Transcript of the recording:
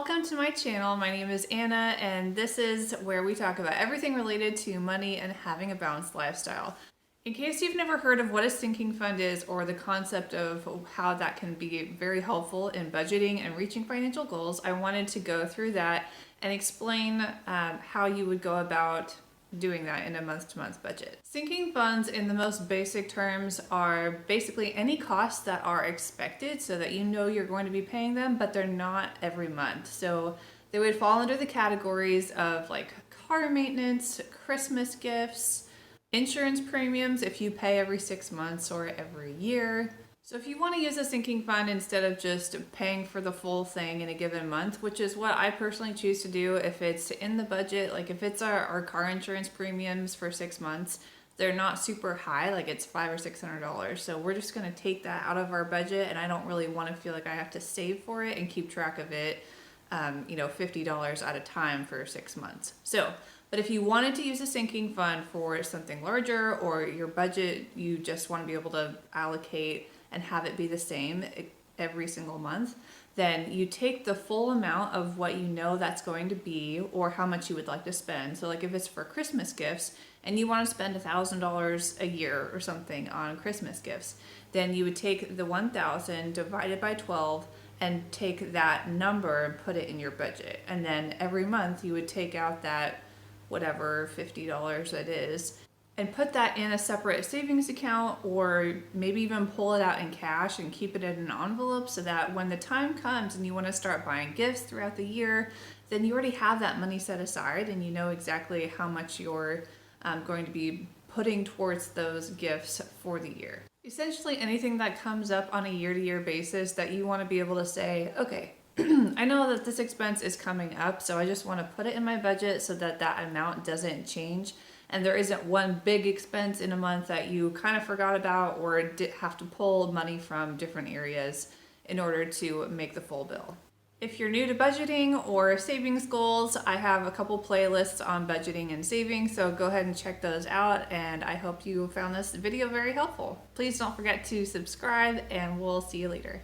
welcome to my channel. My name is Anna, and this is where we talk about everything related to money and having a balanced lifestyle. In case you've never heard of what a sinking fund is or the concept of how that can be very helpful in budgeting and reaching financial goals, I wanted to go through that and explain how you would go about doing that in a month-to-month budget. Sinking funds in the most basic terms are basically any costs that are expected so that you know you're going to be paying them, but they're not every month. So they would fall under the categories of like car maintenance, Christmas gifts, insurance premiums if you pay every 6 months or every year. So if you want to use a sinking fund instead of just paying for the full thing in a given month, which is what I personally choose to do if it's in the budget, like if it's our car insurance premiums for 6 months, they're not super high, like it's $500 or $600. So we're just going to take that out of our budget, and I don't really want to feel like I have to save for it and keep track of it, $50 at a time for 6 months. But if you wanted to use a sinking fund for something larger, or your budget, you just want to be able to allocate and have it be the same every single month, then you take the full amount of what you know that's going to be or how much you would like to spend. So like if it's for Christmas gifts and you want to spend $1,000 a year or something on Christmas gifts, then you would take the 1,000 divided by 12 and take that number and put it in your budget. And then every month you would take out that whatever $50 it is and put that in a separate savings account, or maybe even pull it out in cash and keep it in an envelope so that when the time comes and you want to start buying gifts throughout the year, then you already have that money set aside and you know exactly how much you're going to be putting towards those gifts for the year. Essentially anything that comes up on a year-to-year basis that you want to be able to say, okay, I know that this expense is coming up, so I just want to put it in my budget so that that amount doesn't change and there isn't one big expense in a month that you kind of forgot about or have to pull money from different areas in order to make the full bill. If you're new to budgeting or savings goals, I have a couple playlists on budgeting and saving, so go ahead and check those out, and I hope you found this video very helpful. Please don't forget to subscribe, and we'll see you later.